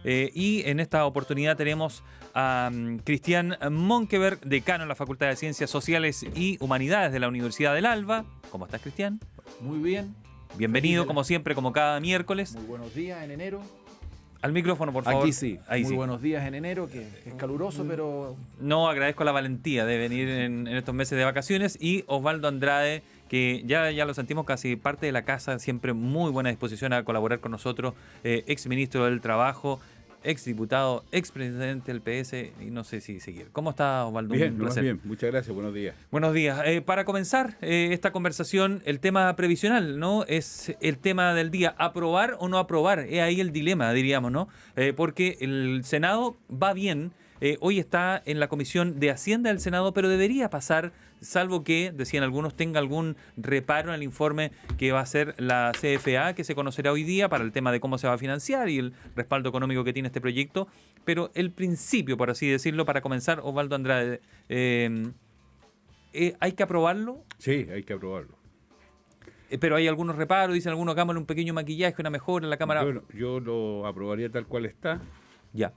Y en esta oportunidad tenemos a Cristian Monkeberg, decano en la Facultad de Ciencias Sociales y Humanidades de la Universidad del Alba. ¿Cómo estás, Cristian? Muy bien. Bienvenido, como siempre, como cada miércoles. Muy buenos días en enero. Al micrófono, por favor. Aquí sí. Ahí muy sí. buenos días en enero, que es caluroso, pero... No, agradezco la valentía de venir en estos meses de vacaciones. Y Osvaldo Andrade, que ya lo sentimos casi parte de la casa, siempre muy buena disposición a colaborar con nosotros, ex ministro del Trabajo, ex diputado, ex presidente del PS, y no sé si seguir. ¿Cómo está, Osvaldo? Bien, Un placer. bien, muchas gracias, buenos días. Buenos días. Para comenzar esta conversación, el tema previsional, ¿no? Es el tema del día, aprobar o no aprobar, es ahí el dilema, diríamos, ¿no? Porque el Senado va bien, hoy está en la Comisión de Hacienda del Senado, pero debería pasar, salvo que, decían algunos, tenga algún reparo en el informe que va a hacer la CFA, que se conocerá hoy día para el tema de cómo se va a financiar y el respaldo económico que tiene este proyecto. Pero el principio, por así decirlo, para comenzar, Osvaldo Andrade, ¿hay que aprobarlo? Sí, hay que aprobarlo. Pero hay algunos reparos, dicen algunos, hagámosle un pequeño maquillaje, una mejora en la Cámara. Bueno, yo lo aprobaría tal cual está, Ya.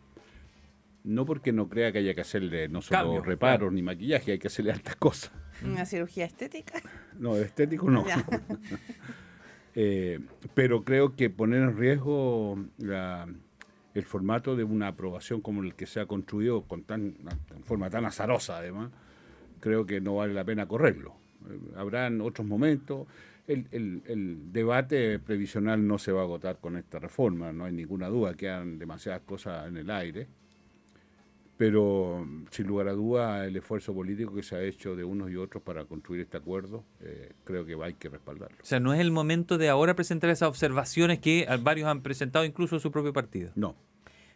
no porque no crea que haya que hacerle no solo Cambios, reparos claro. ni maquillaje, hay que hacerle altas cosas. ¿Una cirugía estética? No, estético no. Ya. Pero creo que poner en riesgo el formato de una aprobación como el que se ha construido en forma tan azarosa, además, creo que no vale la pena correrlo. Habrán otros momentos. El debate previsional no se va a agotar con esta reforma, no hay ninguna duda, quedan demasiadas cosas en el aire. Pero, sin lugar a duda, el esfuerzo político que se ha hecho de unos y otros para construir este acuerdo, creo que hay que respaldarlo. O sea, no es el momento de ahora presentar esas observaciones que varios han presentado, incluso su propio partido. No.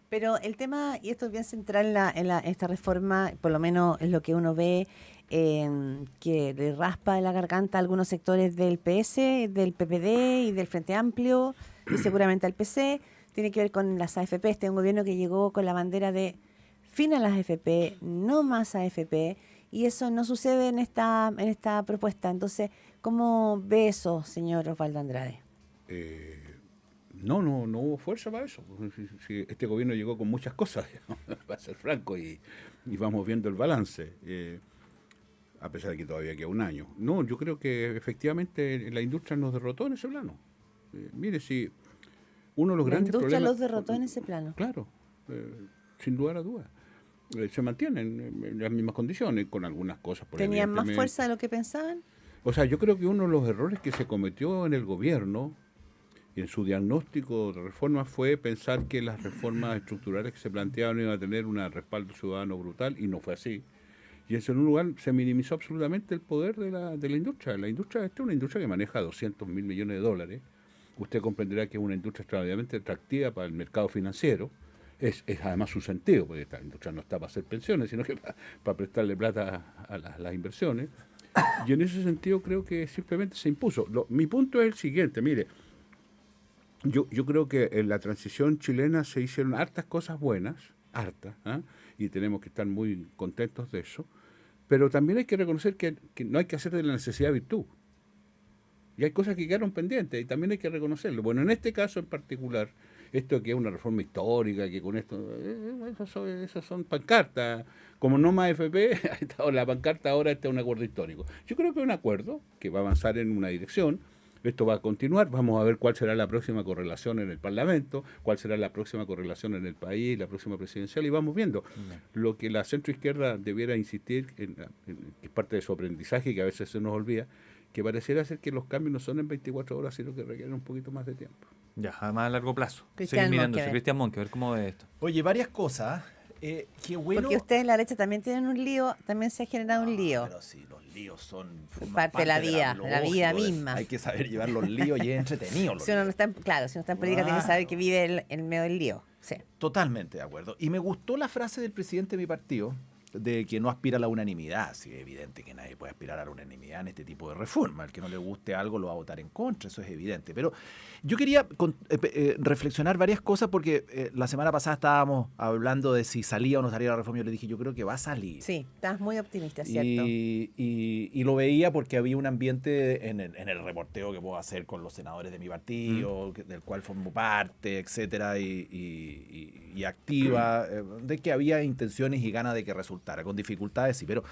Pero el tema, y esto es bien central en esta reforma, por lo menos es lo que uno ve, que le raspa la garganta a algunos sectores del PS, del PPD y del Frente Amplio, y seguramente al PC, tiene que ver con las AFP. Este es un gobierno que llegó con la bandera de fin a las AFP, no más AFP, y eso no sucede en esta propuesta. Entonces, ¿cómo ve eso, señor Osvaldo Andrade? No hubo fuerza para eso. Si este gobierno llegó con muchas cosas, para ser franco, y vamos viendo el balance, a pesar de que todavía queda un año. No, yo creo que efectivamente la industria nos derrotó en ese plano. Mire, si uno de los grandes problemas... La industria los derrotó en ese plano. Claro, sin lugar a dudas. Se mantienen en las mismas condiciones, con algunas cosas. ¿Tenían más fuerza de lo que pensaban? O sea, yo creo que uno de los errores que se cometió en el gobierno y en su diagnóstico de reforma fue pensar que las reformas estructurales que se planteaban iban a tener un respaldo ciudadano brutal, y no fue así. Y en segundo lugar, se minimizó absolutamente el poder de la industria. La industria, esta es una industria que maneja 200.000 millones de dólares. Usted comprenderá que es una industria extraordinariamente atractiva para el mercado financiero. Es además su sentido, porque esta industria no está para hacer pensiones, sino que para prestarle plata a las inversiones. Y en ese sentido creo que simplemente se impuso. Mi punto es el siguiente, mire, yo creo que en la transición chilena se hicieron hartas cosas buenas, hartas, y tenemos que estar muy contentos de eso, pero también hay que reconocer que no hay que hacer de la necesidad virtud. Y hay cosas que quedaron pendientes y también hay que reconocerlo. Bueno, en este caso en particular, esto que es una reforma histórica, que con esto, esas son pancartas, como no más FP, la pancarta ahora está un acuerdo histórico. Yo creo que es un acuerdo que va a avanzar en una dirección, esto va a continuar, vamos a ver cuál será la próxima correlación en el Parlamento, cuál será la próxima correlación en el país, la próxima presidencial, y vamos viendo. Lo que la centroizquierda debiera insistir, que es parte de su aprendizaje, que a veces se nos olvida, que pareciera ser que los cambios no son en 24 horas, sino que requieren un poquito más de tiempo. Ya, además a largo plazo. Cristian Seguir mirándose. Monkeberg. Cristian Monkeberg, ¿cómo ve esto? Oye, varias cosas. Qué bueno... Porque ustedes en la derecha también tienen un lío, también se ha generado un lío. Pero sí, los líos forman Parte de la vida lógico, misma. Hay que saber llevar los líos y es entretenido. Si uno no está, claro, si uno está en política tiene que saber que vive en medio del lío. Sí. Totalmente de acuerdo. Y me gustó la frase del presidente de mi partido, de que no aspira a la unanimidad. Sí, es evidente que nadie puede aspirar a la unanimidad en este tipo de reforma. El que no le guste algo lo va a votar en contra, eso es evidente. Pero yo quería reflexionar varias cosas porque la semana pasada estábamos hablando de si salía o no salía la reforma. Yo le dije, yo creo que va a salir. Sí, estás muy optimista, ¿cierto? Y lo veía porque había un ambiente en el reporteo que puedo hacer con los senadores de mi partido, del cual formo parte, etcétera, y activa, de que había intenciones y ganas de que resultara, con dificultades, sí. Pero,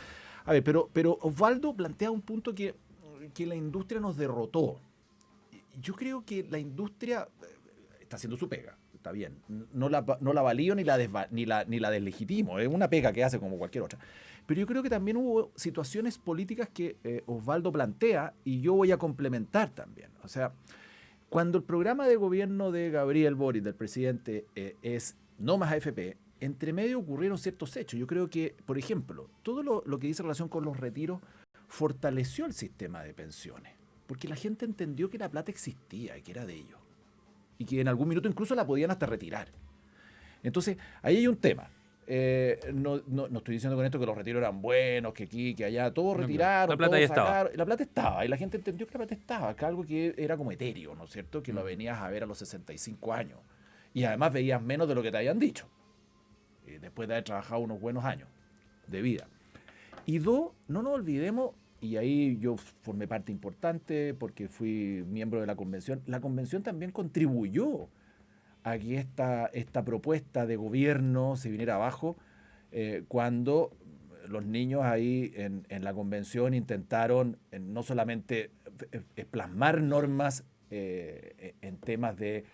a ver, pero Osvaldo plantea un punto que la industria nos derrotó. Yo creo que la industria está haciendo su pega. Está bien, no la valido ni la deslegitimo, es una pega que hace como cualquier otra. Pero yo creo que también hubo situaciones políticas que Osvaldo plantea y yo voy a complementar también. O sea, cuando el programa de gobierno de Gabriel Boric, del presidente, es no más AFP, entre medio ocurrieron ciertos hechos. Yo creo que, por ejemplo, todo lo que dice en relación con los retiros fortaleció el sistema de pensiones, porque la gente entendió que la plata existía y que era de ellos. Y que en algún minuto incluso la podían hasta retirar. Entonces, ahí hay un tema. No estoy diciendo con esto que los retiros eran buenos, que aquí, que allá, todos retiraron, la plata todos ya estaba. sacaron. La plata estaba, y la gente entendió que la plata estaba, que algo que era como etéreo, ¿no es cierto? Que lo venías a ver a los 65 años. Y además veías menos de lo que te habían dicho, después de haber trabajado unos buenos años de vida. Y dos, no nos olvidemos, y ahí yo formé parte importante porque fui miembro de la convención. La convención también contribuyó a que esta propuesta de gobierno se viniera abajo cuando los niños ahí en la convención intentaron no solamente plasmar normas en temas de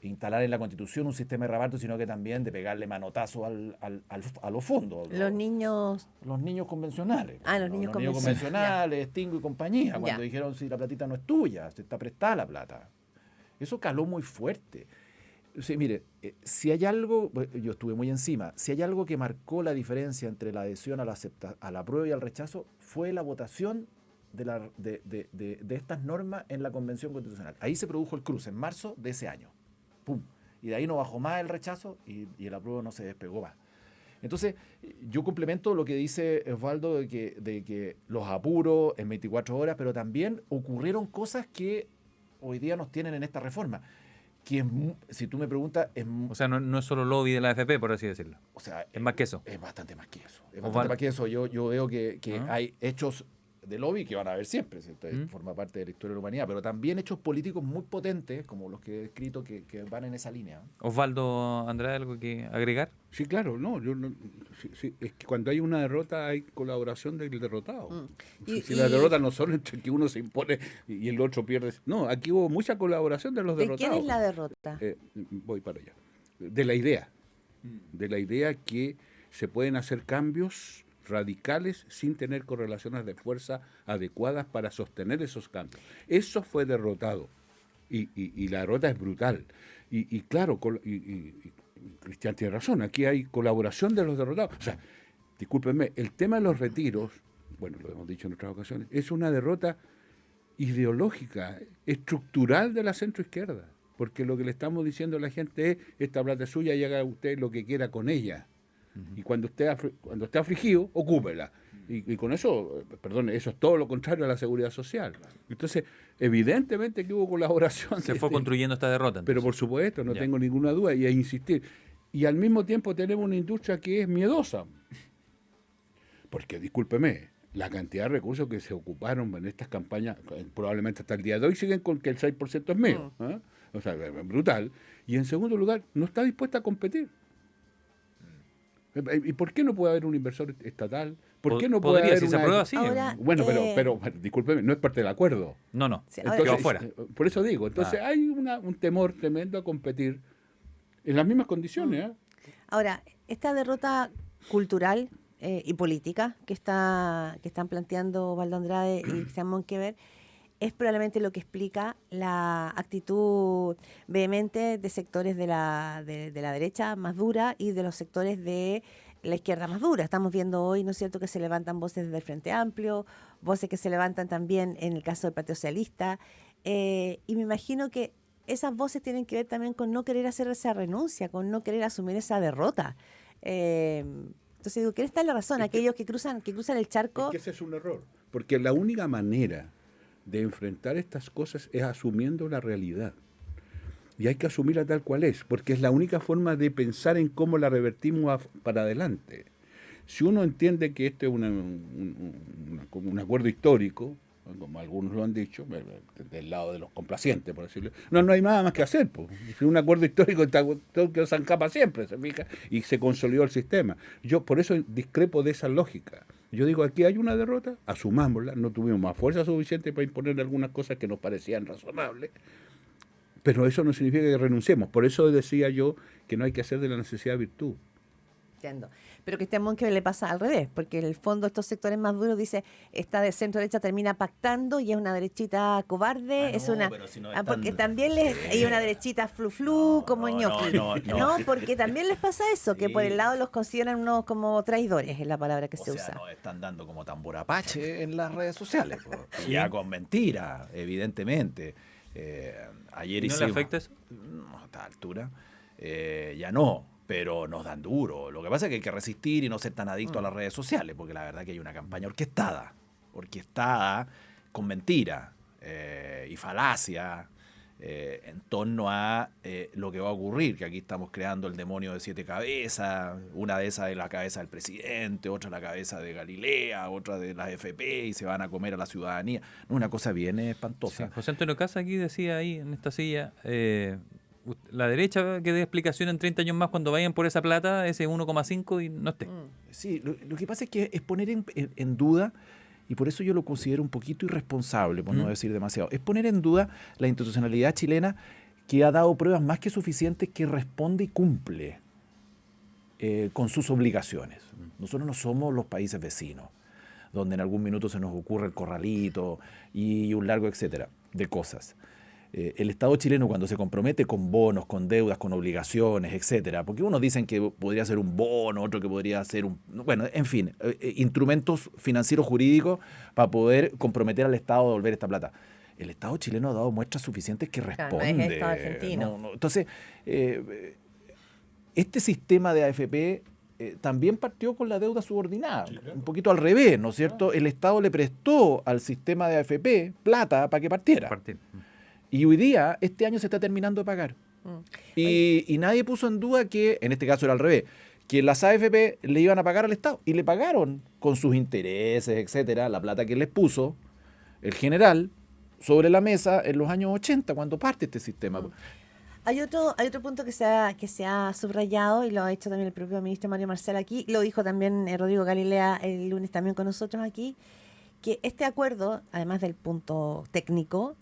instalar en la Constitución un sistema de reparto, sino que también de pegarle manotazo a los fondos. Los niños convencionales. los niños convencionales, Stingo y compañía, cuando Ya. dijeron si la platita no es tuya, se está prestada la plata. Eso caló muy fuerte. Sí, mire, si hay algo, yo estuve muy encima, si hay algo que marcó la diferencia entre la adhesión a la apruebo y al rechazo, fue la votación de estas normas en la Convención Constitucional. Ahí se produjo el cruce, en marzo de ese año. ¡Pum! Y de ahí no bajó más el rechazo y el apruebo no se despegó más. Entonces, yo complemento lo que dice Osvaldo de que los apuros en 24 horas, pero también ocurrieron cosas que hoy día nos tienen en esta reforma. Que si tú me preguntas, O sea, no es solo lobby de la AFP, por así decirlo. o sea, Es más que eso. Es bastante más que eso. Es Osvaldo. bastante más que eso. Yo veo que Ah. hay hechos de lobby que van a haber siempre, ¿cierto? Forma parte de la historia de la humanidad, pero también hechos políticos muy potentes, como los que he escrito, que van en esa línea. Osvaldo, Andrade, ¿algo que agregar? Sí, claro, no, sí, es que cuando hay una derrota hay colaboración del derrotado. Si la derrota no solo entre que uno se impone y el otro pierde, no, aquí hubo mucha colaboración de los ¿De derrotados. quién es la derrota? Voy para allá. De la idea que se pueden hacer cambios radicales sin tener correlaciones de fuerza adecuadas para sostener esos cambios. Eso fue derrotado y la derrota es brutal. Y claro, Cristian tiene razón, aquí hay colaboración de los derrotados. O sea, discúlpenme, el tema de los retiros, bueno, lo hemos dicho en otras ocasiones, es una derrota ideológica, estructural de la centroizquierda, porque lo que le estamos diciendo a la gente es, esta plata es suya y haga usted lo que quiera con ella. Y cuando esté afligido, ocúpela. Y con eso, perdón, eso es todo lo contrario a la seguridad social. Entonces, evidentemente que hubo colaboración. Se fue construyendo esta derrota. Pero entonces. por supuesto, no Ya. tengo ninguna duda, y a insistir. Y al mismo tiempo tenemos una industria que es miedosa. Porque, discúlpeme, la cantidad de recursos que se ocuparon en estas campañas, probablemente hasta el día de hoy, siguen con que el 6% es mío. ¿Eh? O sea, es brutal. Y en segundo lugar, no está dispuesta a competir. ¿Y por qué no puede haber un inversor estatal? ¿Por qué no puede Podría, haber si se una... aprueba, sí. Ahora, Bueno, pero discúlpeme, no es parte del acuerdo. No. Sí, Entonces, ahora- quedó fuera. Por eso digo, entonces hay un temor tremendo a competir en las mismas condiciones. ¿eh? Ahora, esta derrota cultural y política que están planteando Osvaldo Andrade y Cristian Monkever es probablemente lo que explica la actitud vehemente de sectores de la derecha más dura y de los sectores de la izquierda más dura. Estamos viendo hoy, ¿no es cierto?, que se levantan voces desde el Frente Amplio, voces que se levantan también en el caso del Partido Socialista, y me imagino que esas voces tienen que ver también con no querer hacer esa renuncia, con no querer asumir esa derrota. Entonces digo, ¿quién está en la razón? Aquellos que cruzan el charco. Es que ese es un error, porque la única manera de enfrentar estas cosas es asumiendo la realidad. Y hay que asumirla tal cual es, porque es la única forma de pensar en cómo la revertimos para adelante. Si uno entiende que este es como un acuerdo histórico, como algunos lo han dicho, del lado de los complacientes, por decirlo, no hay nada más que hacer. Pues. Si un acuerdo histórico todo quedó zancapa siempre, se fija, y se consolidó el sistema. Yo por eso discrepo de esa lógica. Yo digo, aquí hay una derrota, asumámosla, no tuvimos más fuerza suficiente para imponer algunas cosas que nos parecían razonables, pero eso no significa que renunciemos. Por eso decía yo que no hay que hacer de la necesidad virtud. Entiendo. Pero que este que le pasa al revés, porque en el fondo estos sectores más duros dice, esta de centro derecha termina pactando y es una derechita cobarde, porque también hay una derechita flu como ñoqui. No, porque también les pasa eso, que por el lado los consideran unos como traidores, es la palabra que se usa. Nos están dando como tambor apache en las redes sociales, ya con mentiras, evidentemente. Ayer ¿Y no le afecta eso? A esta altura ya no, pero nos dan duro. Lo que pasa es que hay que resistir y no ser tan adicto a las redes sociales, porque la verdad que hay una campaña orquestada con mentira y falacia en torno a lo que va a ocurrir, que aquí estamos creando el demonio de 7 cabezas, una de esas es la cabeza del presidente, otra la cabeza de Galilea, otra de las FP, y se van a comer a la ciudadanía. Una cosa bien espantosa. Sí. José Antonio Casa aquí decía ahí en esta silla, la derecha que dé explicación en 30 años más cuando vayan por esa plata, ese 1,5 y no esté. Sí, lo que pasa es que es poner en duda, y por eso yo lo considero un poquito irresponsable, por no decir demasiado, es poner en duda la institucionalidad chilena, que ha dado pruebas más que suficientes que responde y cumple con sus obligaciones. Nosotros no somos los países vecinos, donde en algún minuto se nos ocurre el corralito y un largo etcétera de cosas. El Estado chileno, cuando se compromete con bonos, con deudas, con obligaciones, etcétera, porque unos dicen que podría ser un bono, otro que podría ser en fin, instrumentos financieros jurídicos para poder comprometer al Estado a devolver esta plata. El Estado chileno ha dado muestras suficientes que responde. Claro, no es el Estado argentino. Entonces, este sistema de AFP también partió con la deuda subordinada, un poquito al revés, ¿no es cierto? El Estado le prestó al sistema de AFP plata para que partiera. Y hoy día, este año se está terminando de pagar. Y nadie puso en duda que, en este caso era al revés, que las AFP le iban a pagar al Estado. Y le pagaron con sus intereses, etcétera, la plata que les puso el general sobre la mesa en los años 80, cuando parte este sistema. Hay otro punto que se ha subrayado, y lo ha hecho también el propio ministro Mario Marcel aquí, lo dijo también Rodrigo Galilea el lunes también con nosotros aquí, que este acuerdo, además del punto técnico,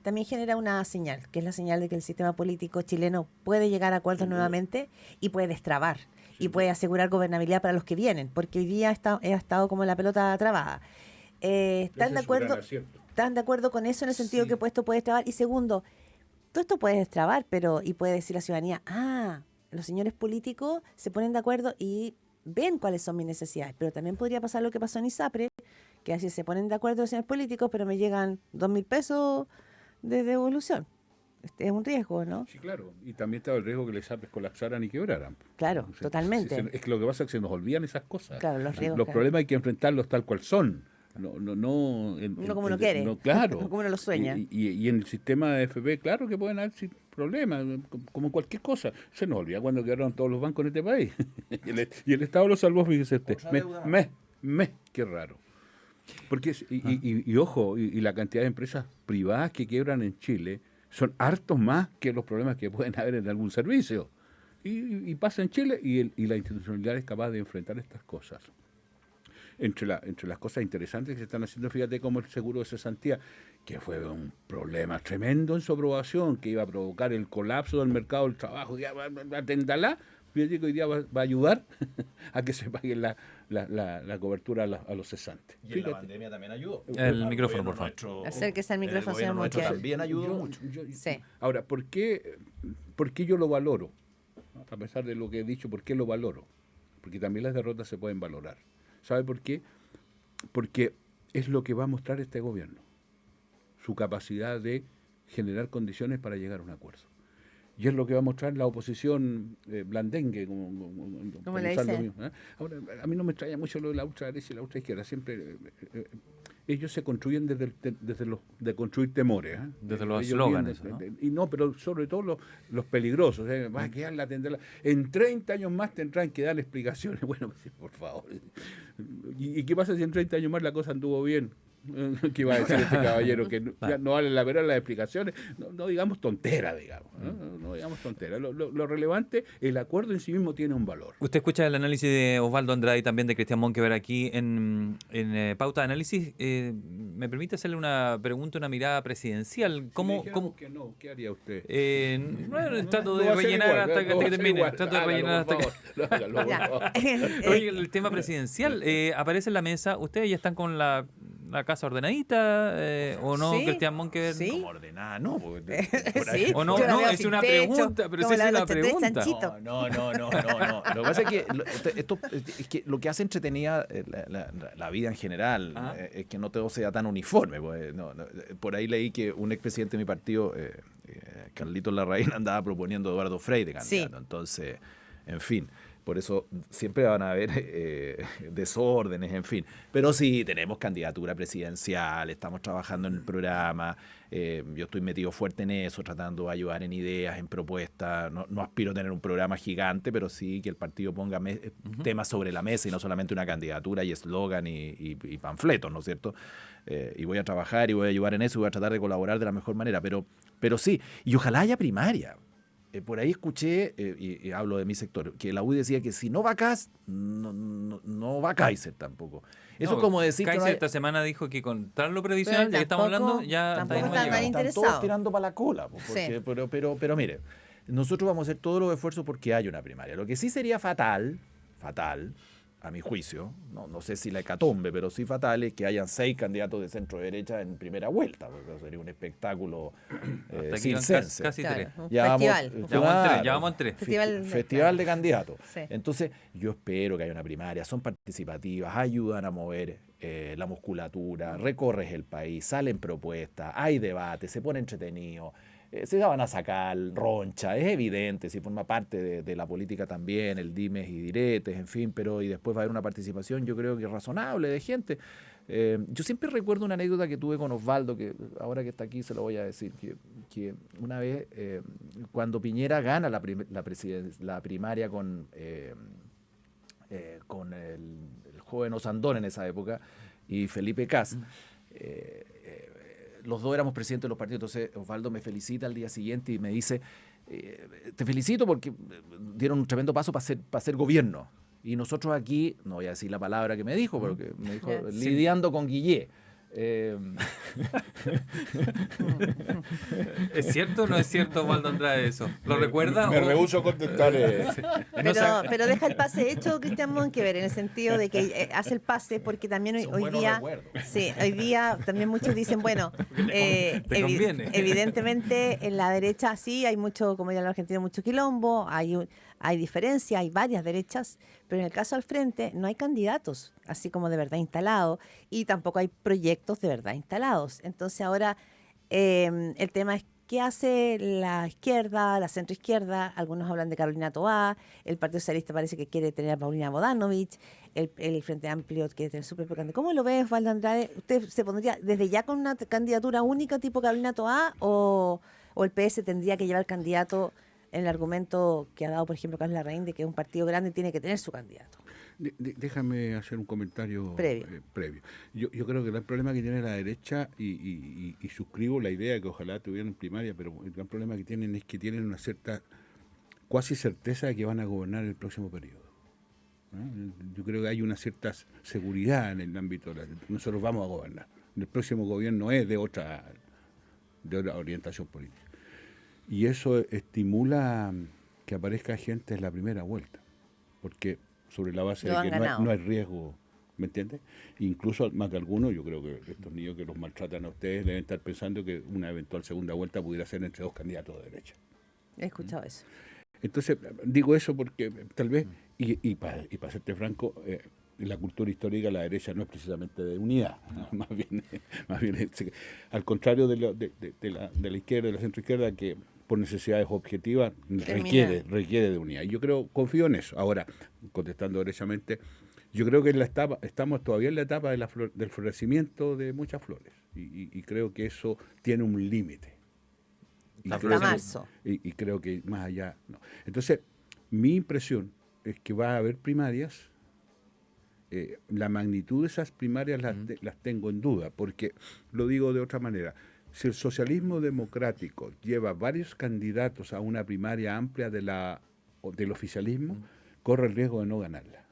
también genera una señal, que es la señal de que el sistema político chileno puede llegar a acuerdos nuevamente y puede destrabar y puede asegurar gobernabilidad para los que vienen, porque hoy día ha estado como la pelota trabada. ¿Están de acuerdo con eso en el sentido que esto puede destrabar? Y segundo, todo esto puede destrabar, y puede decir la ciudadanía, los señores políticos se ponen de acuerdo y ven cuáles son mis necesidades, pero también podría pasar lo que pasó en ISAPRE, que así se ponen de acuerdo los señores políticos, pero me llegan 2.000 pesos de devolución. Es un riesgo, ¿no? Sí, claro. Y también estaba el riesgo que les colapsaran y quebraran. Claro, totalmente. Es que lo que pasa es que se nos olvidan esas cosas. Claro, los riesgos. Los problemas hay que enfrentarlos tal cual son. No como uno quiere. No, claro. No como uno lo sueña. Y en el sistema de FP, claro que pueden haber problemas, como cualquier cosa. Se nos olvida cuando quedaron todos los bancos en este país. y el Estado lo salvó, fíjese usted. Qué raro. Porque, ojo, y la cantidad de empresas privadas que quiebran en Chile son hartos más que los problemas que pueden haber en algún servicio. Y pasa en Chile y la institucionalidad es capaz de enfrentar estas cosas. Entre las cosas interesantes que se están haciendo, fíjate como el seguro de cesantía, que fue un problema tremendo en su aprobación, que iba a provocar el colapso del mercado del trabajo, que aténdala. Fíjate que hoy día va a ayudar a que se pague la cobertura a los cesantes. Y en la pandemia también ayudó. El micrófono, por favor. Acérquese al micrófono, señor Mochel. También ayudó mucho. Sí. Ahora, ¿por qué yo lo valoro? A pesar de lo que he dicho, ¿por qué lo valoro? Porque también las derrotas se pueden valorar. ¿Sabe por qué? Porque es lo que va a mostrar este gobierno. Su capacidad de generar condiciones para llegar a un acuerdo. Y es lo que va a mostrar la oposición blandengue, ¿Cómo le usar lo dice? mismo, ¿eh? Ahora, a mí no me extraña mucho lo de la ultraderecha y la ultraizquierda. Siempre ellos se construyen desde los de construir temores. ¿Eh? Desde los Ellos eslóganes, vienen ¿no? y no, pero sobre todo los peligrosos. Va a quedar la tendrá. En 30 años más tendrán que dar explicaciones. Bueno, pues, por favor. ¿Y qué pasa si en 30 años más la cosa anduvo bien? ¿Qué iba a decir este caballero? Que ya no vale la pena las explicaciones. No digamos tontera, digamos. No digamos tontera. Lo relevante, el acuerdo en sí mismo tiene un valor. Usted escucha el análisis de Osvaldo Andrade y también de Cristian Monkever aquí en Pauta de Análisis. ¿Me permite hacerle una pregunta, una mirada presidencial? ¿Cómo, Si le cómo, dijéramos que no, ¿qué haría usted? bueno, trato Lo de va a hacer rellenar igual, hasta lo va a que hacer termine. igual. Trato de Hágalo, rellenar hasta por que... favor. Hágalo, por Ya. favor. Oye, el tema presidencial aparece en la mesa. ¿Ustedes ya están con la casa ordenadita o no, Sí, Cristian Monkever? sí. Como ordenada, no. Porque Sí, O no, yo la no, veo es sin una techo, pregunta, pero como sí la es una 83 pregunta. Chanchito. No. Lo que pasa es que es que lo que hace entretenida la vida en general es que no todo sea tan uniforme. Pues, por ahí leí que un expresidente de mi partido, Carlitos Larraín, andaba proponiendo a Eduardo Frei de candidato. Sí. Entonces, en fin. Por eso siempre van a haber desórdenes, en fin. Pero sí, tenemos candidatura presidencial, estamos trabajando en el programa. Yo estoy metido fuerte en eso, tratando de ayudar en ideas, en propuestas. No aspiro a tener un programa gigante, pero sí que el partido ponga temas sobre la mesa y no solamente una candidatura y eslogan y panfletos, ¿no es cierto? Y voy a trabajar y voy a ayudar en eso y voy a tratar de colaborar de la mejor manera. Pero sí, y ojalá haya primaria. Por ahí escuché, y hablo de mi sector, que la UDI decía que si no va Kast, no va Kaiser tampoco. Eso No, es como decir que Kaiser no hay- esta semana dijo que contra lo previsional, Pero ya que estamos tampoco- hablando, ya tampoco hasta ahí no están llegamos. tan están interesado. todos tirando para la cola. Pues, Sí. pero mire, nosotros vamos a hacer todos los esfuerzos porque haya una primaria. Lo que sí sería fatal, a mi juicio, no sé si la hecatombe, pero sí fatal es que hayan 6 candidatos de centro derecha en primera vuelta, porque sería un espectáculo Hasta aquí sin van sense. casi tres. Claro, un Ya vamos- festival. Ya vamos en tres. Festival de candidatos. Sí. Entonces, yo espero que haya una primaria, son participativas, ayudan a mover la musculatura, recorres el país, salen propuestas, hay debate, se pone entretenido, se van a sacar roncha, es evidente, si forma parte de la política también, el dimes y diretes, en fin, pero y después va a haber una participación, yo creo que razonable de gente. Yo siempre recuerdo una anécdota que tuve con Osvaldo, que ahora que está aquí se lo voy a decir, que una vez cuando Piñera gana la primaria con el joven Osandón en esa época y Felipe Kast, los dos éramos presidentes de los partidos. Entonces Osvaldo me felicita al día siguiente y me dice, te felicito porque dieron un tremendo paso para ser gobierno. Y nosotros aquí, no voy a decir la palabra que me dijo, pero que me dijo, Ya. lidiando con Guillé. ¿Es cierto o no es cierto, Osvaldo Andrade, eso? ¿Lo recuerda? Me o- rehúso a contestar. Pero deja el pase hecho Cristian Monkever en el sentido de que hace el pase porque también Son hoy buenos día recuerdos. sí, hoy día también muchos dicen bueno te conviene. evidentemente en la derecha sí hay mucho, como dirán los argentinos, mucho quilombo, hay diferencia, hay varias derechas, pero en el caso al frente no hay candidatos así como de verdad instalados y tampoco hay proyectos de verdad instalados. Entonces ahora el tema es qué hace la izquierda, la centroizquierda. Algunos hablan de Carolina Toá, el Partido Socialista parece que quiere tener a Paulina Bodanovich, el Frente Amplio quiere tener su propio candidato. ¿Cómo lo ves, Osvaldo Andrade? ¿Usted se pondría desde ya con una candidatura única tipo Carolina Toá o el PS tendría que llevar candidato en el argumento que ha dado, por ejemplo, Carlos Larraín, de que un partido grande tiene que tener su candidato? Déjame hacer un comentario Previo. Yo creo que el problema que tiene la derecha, y suscribo la idea de que ojalá tuvieran primaria, pero el gran problema que tienen es que tienen una cierta cuasi certeza de que van a gobernar el próximo periodo. Yo creo que hay una cierta seguridad en el ámbito de nosotros vamos a gobernar. El próximo gobierno es de otra orientación política. Y eso estimula que aparezca gente en la primera vuelta, porque sobre la base Lo de han que ganado. no hay riesgo, ¿me entiendes? Incluso más de algunos, yo creo que estos niños que los maltratan a ustedes deben estar pensando que una eventual segunda vuelta pudiera ser entre 2 candidatos de derecha. He escuchado eso. Entonces, digo eso porque tal vez, y para serte franco, la cultura histórica de la derecha no es precisamente de unidad, más bien al contrario de la izquierda, de la centroizquierda, que por necesidades objetivas, Terminar. requiere de unidad. Y yo confío en eso. Ahora, contestando derechamente, yo creo que estamos todavía en la etapa del florecimiento de muchas flores. Y creo que eso tiene un límite. Hasta marzo. Y creo que más allá no. Entonces, mi impresión es que va a haber primarias. La magnitud de esas primarias las tengo en duda, porque lo digo de otra manera. Si el socialismo democrático lleva varios candidatos a una primaria amplia del oficialismo, corre el riesgo de no ganarla.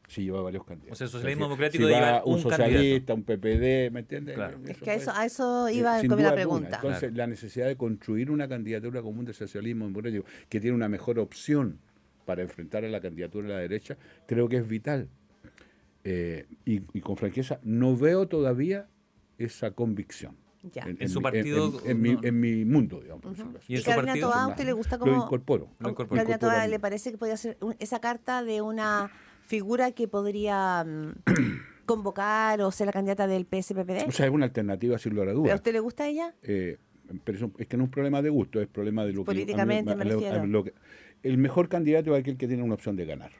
Si lleva varios candidatos. O sea, el socialismo democrático si lleva va un un socialista, candidato. un PPD, ¿me entiendes? Claro. Es que a eso iba sin con duda la alguna. pregunta. Entonces, la necesidad de construir una candidatura común de socialismo democrático que tiene una mejor opción para enfrentar a la candidatura de la derecha, creo que es vital. Y con franqueza, no veo todavía esa convicción. Ya. En su partido, en mi mundo, digamos. por decirlo así. ¿Y en ¿Y su Carolina partido? Toá, a usted le gusta Lo como... incorporo. Carolina Toá, ¿le parece que podría ser esa carta de una figura que podría convocar o ser la candidata del PSPPD? O sea, es una alternativa sin lugar a ¿Pero a dudas. usted le gusta a ella? Pero es que no es un problema de gusto, es problema de lo Políticamente, que... me refiero. El mejor candidato es aquel que tiene una opción de ganar.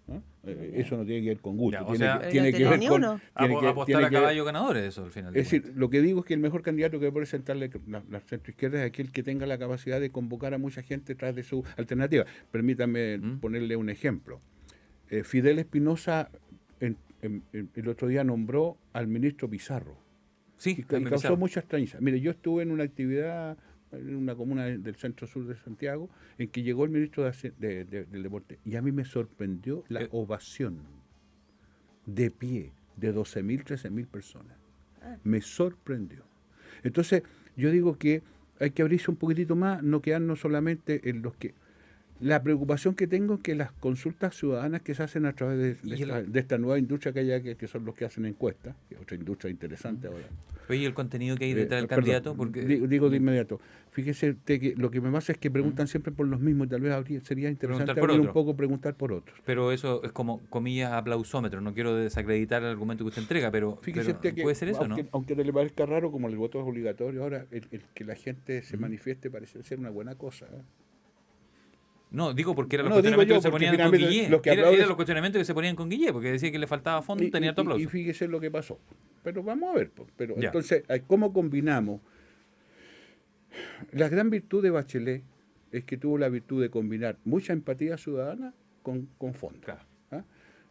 ¿No? Eso no tiene que ver con gusto. Ya, o sea, tiene no que ver ni con... uno. Apostar a caballo ganadores, eso al final. Es decir, lo que digo es que el mejor candidato que puede presentarle la centroizquierda es aquel que tenga la capacidad de convocar a mucha gente tras de su alternativa. Permítanme ponerle un ejemplo. Fidel Espinosa el otro día nombró al ministro Pizarro. Sí, Y causó mucha extrañeza. Mire, yo estuve en una actividad en una comuna del centro-sur de Santiago en que llegó el ministro del deporte y a mí me sorprendió la ovación de pie de 12.000, 13.000 personas. Me sorprendió. Entonces, yo digo que hay que abrirse un poquitito más, no quedarnos solamente en los que... La preocupación que tengo es que las consultas ciudadanas que se hacen a través de esta nueva industria que hay aquí, que son los que hacen encuestas, que es otra industria interesante ahora. Oye, el contenido que hay detrás del Perdón, candidato, porque digo de inmediato. Fíjese usted que lo que me pasa es que preguntan siempre por los mismos y tal vez sería interesante Preguntar por abrir un otro. poco, preguntar por otros. pero eso es como, comillas, aplausómetro. No quiero desacreditar el argumento que usted entrega, pero Fíjese usted que, puede ser eso, aunque le parezca raro, como el voto es obligatorio, ahora el que la gente se manifieste parece ser una buena cosa. No, digo porque era los No, digo cuestionamientos yo, que se porque ponían con finalmente Guillé. los que Era aplauden- los cuestionamientos que se ponían con Guillé, porque decía que le faltaba fondo y tenía tu aplauso. Y fíjese lo que pasó. Pero vamos a ver. Pero Ya. entonces, ¿cómo combinamos? La gran virtud de Bachelet es que tuvo la virtud de combinar mucha empatía ciudadana con fondo. Claro. ¿Ah?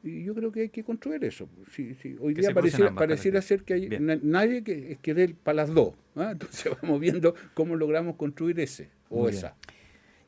Y yo creo que hay que construir eso. Hoy Que día se crucen ambas pareciera ser que hay Bien. nadie que dé para las dos. ¿Ah? Entonces vamos viendo cómo logramos construir ese o Muy bien. esa.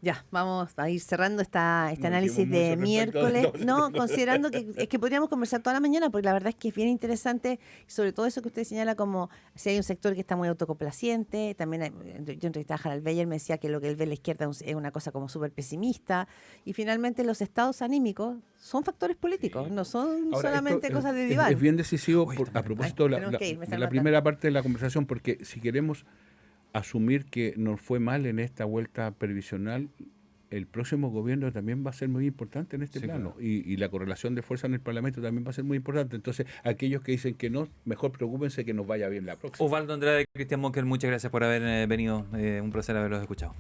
Ya, vamos a ir cerrando este Nos análisis hicimos de mucho respecto miércoles. de todo. No, considerando que es que podríamos conversar toda la mañana, porque la verdad es que es bien interesante, y sobre todo eso que usted señala como si hay un sector que está muy autocomplaciente. También yo entrevisté a Harald Beyer, me decía que lo que él ve en la izquierda es una cosa como súper pesimista. Y finalmente los estados anímicos son factores políticos, no son Ahora, solamente esto cosas de es diván. bien decisivo Uy, a propósito de tenemos que ir, me están la matando. primera parte de la conversación, porque si queremos asumir que nos fue mal en esta vuelta previsional, el próximo gobierno también va a ser muy importante en este Sí, plano. claro. Y la correlación de fuerza en el Parlamento también va a ser muy importante. Entonces, aquellos que dicen que no, mejor preocúpense que nos vaya bien la próxima. Osvaldo Andrade, Cristian Monker, muchas gracias por haber venido. Un placer haberlos escuchado.